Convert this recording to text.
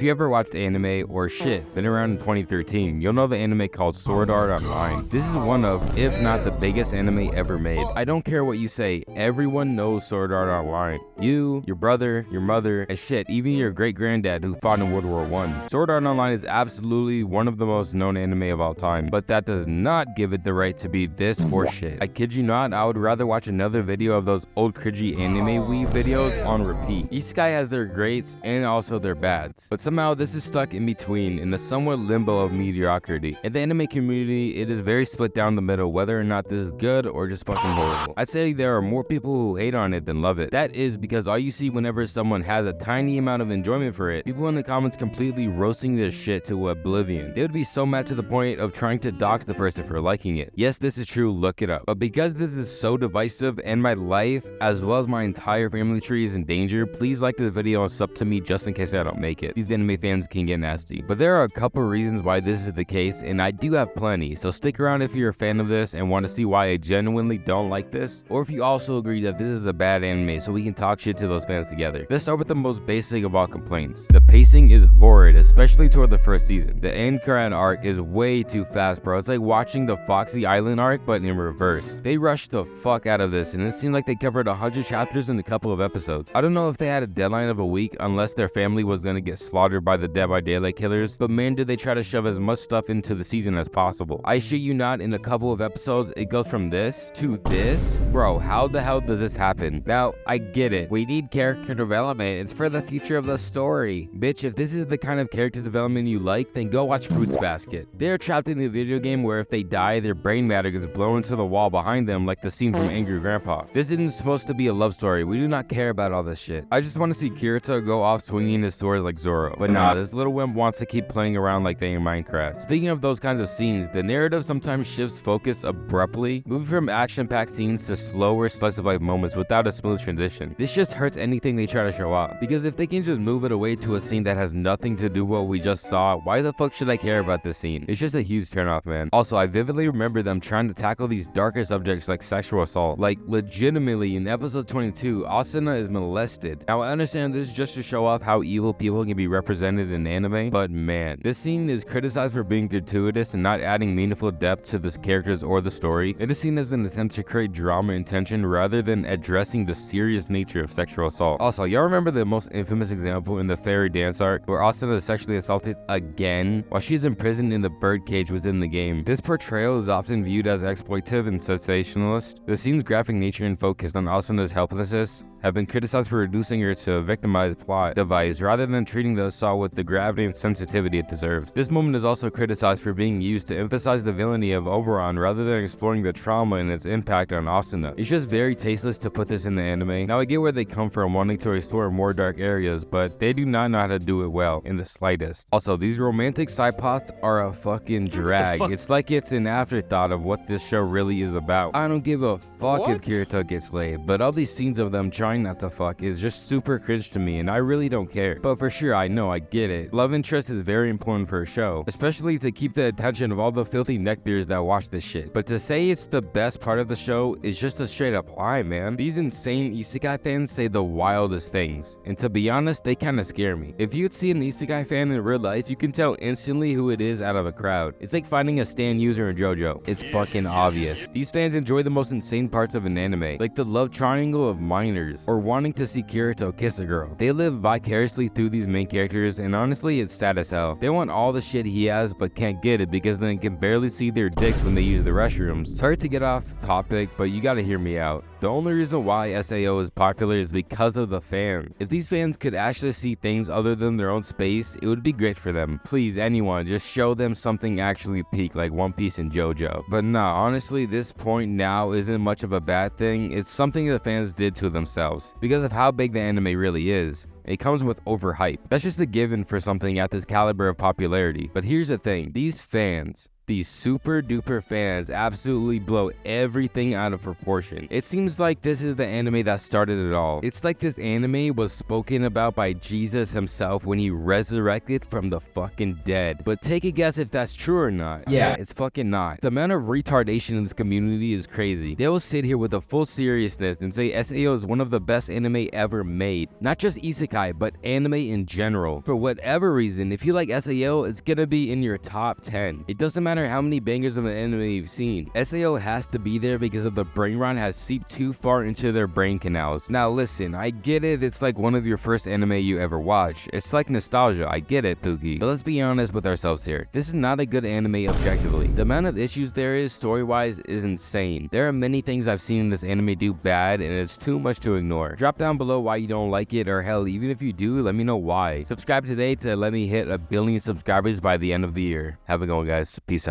If you ever watched anime or shit, been around in 2013, you'll know the anime called Sword Art Online. This is one of, if not the biggest anime ever made. I don't care what you say, everyone knows Sword Art Online. You, your brother, your mother, and shit, even your great-granddad who fought in World War I. Sword Art Online is absolutely one of the most known anime of all time, but that does not give it the right to be this or shit. I kid you not, I would rather watch another video of those old cringy anime weeb videos on repeat. Isekai has their greats and also their bads, but somehow this is stuck in between in the somewhat limbo of mediocrity. In the anime community, it is very split down the middle whether or not this is good or just fucking horrible. I'd say there are more people who hate on it than love it. That is because all you see whenever someone has a tiny amount of enjoyment for it, people in the comments completely roasting this shit to oblivion. They would be so mad to the point of trying to dox the person for liking it. Yes, this is true, look it up. But because this is so divisive and my life as well as my entire family tree is in danger, please like this video and sub to me just in case I don't make it. These anime fans can get nasty. But there are a couple reasons why this is the case, and I do have plenty, so stick around if you're a fan of this and want to see why I genuinely don't like this, or if you also agree that this is a bad anime so we can talk shit to those fans together. Let's start with the most basic of all complaints. The pacing is horrid, especially toward the first season. The Ankara arc is way too fast, bro. It's like watching the Foxy Island arc, but in reverse. They rushed the fuck out of this, and it seemed like they covered 100 chapters in a couple of episodes. I don't know if they had a deadline of a week unless their family was gonna get slaughtered by the Dead by Daylight killers, but man did they try to shove as much stuff into the season as possible. I shit you not, in a couple of episodes it goes from this to this. Bro, how the hell does this happen? Now, I get it. We need character development. It's for the future of the story. Bitch, if this is the kind of character development you like, then go watch Fruits Basket. They're trapped in a video game where if they die, their brain matter gets blown into the wall behind them like the scene from Angry Grandpa. This isn't supposed to be a love story. We do not care about all this shit. I just want to see Kirito go off swinging his swords like Zoro. But nah, this little wimp wants to keep playing around like they in Minecraft. Speaking of those kinds of scenes, the narrative sometimes shifts focus abruptly, moving from action-packed scenes to slower slice-of-life moments without a smooth transition. This just hurts anything they try to show off, because if they can just move it away to a scene that has nothing to do with what we just saw, why the fuck should I care about this scene? It's just a huge turnoff, man. Also, I vividly remember them trying to tackle these darker subjects like sexual assault. Like, legitimately, in episode 22, Asuna is molested. Now, I understand this is just to show off how evil people can be represented in anime, but man, this scene is criticized for being gratuitous and not adding meaningful depth to the characters or the story. It is seen as an attempt to create drama and tension rather than addressing the serious nature of sexual assault. Also, y'all remember the most infamous example in the fairy dance arc where Asuna is sexually assaulted again while she's imprisoned in the birdcage within the game. This portrayal is often viewed as exploitative and sensationalist. The scene's graphic nature and focus on Asuna's helplessness have been criticized for reducing her to a victimized plot device rather than treating the assault with the gravity and sensitivity it deserves. This moment is also criticized for being used to emphasize the villainy of Oberon rather than exploring the trauma and its impact on Asuna. It's just very tasteless to put this in the anime. Now I get where they come from wanting to explore more dark areas, but they do not know how to do it well in the slightest. Also, these romantic side plots are a fucking drag. It's like it's an afterthought of what this show really is about. I don't give a fuck if Kirito gets laid, but all these scenes of them trying not to fuck is just super cringe to me, and I really don't care. But for sure, I know, I get it. Love interest is very important for a show, especially to keep the attention of all the filthy neckbeards that watch this shit. But to say it's the best part of the show is just a straight up lie, man. These insane isekai fans say the wildest things, and to be honest, they kinda scare me. If you'd see an isekai fan in real life, you can tell instantly who it is out of a crowd. It's like finding a stan user in JoJo. It's fucking obvious. These fans enjoy the most insane parts of an anime, like the love triangle of minors, or wanting to see Kirito kiss a girl. They live vicariously through these main characters, and honestly, it's sad as hell. They want all the shit he has, but can't get it because they can barely see their dicks when they use the restrooms. Sorry to get off topic, but you gotta hear me out. The only reason why SAO is popular is because of the fans. If these fans could actually see things other than their own space, it would be great for them. Please, anyone, just show them something actually peak like One Piece and JoJo. But nah, honestly, this point now isn't much of a bad thing. It's something the fans did to themselves because of how big the anime really is. It comes with overhype. That's just a given for something at this caliber of popularity. But here's the thing, these fans, These super duper fans absolutely blow everything out of proportion. It seems like this is the anime that started it all. It's like this anime was spoken about by Jesus himself when he resurrected from the fucking dead. But take a guess if that's true or not. Yeah, it's fucking not. The amount of retardation in this community is crazy. They will sit here with a full seriousness and say SAO is one of the best anime ever made. Not just isekai, but anime in general. For whatever reason, if you like SAO, it's gonna be in your top 10. It doesn't matter how many bangers of an anime you've seen. SAO has to be there because of the brain rot has seeped too far into their brain canals. Now listen, I get it, it's like one of your first anime you ever watched. It's like nostalgia, I get it, Pookie. But let's be honest with ourselves here. This is not a good anime objectively. The amount of issues there is story-wise is insane. There are many things I've seen this anime do bad and it's too much to ignore. Drop down below why you don't like it, or hell, even if you do, let me know why. Subscribe today to let me hit 1 billion subscribers by the end of the year. Have a good one, guys. Peace out.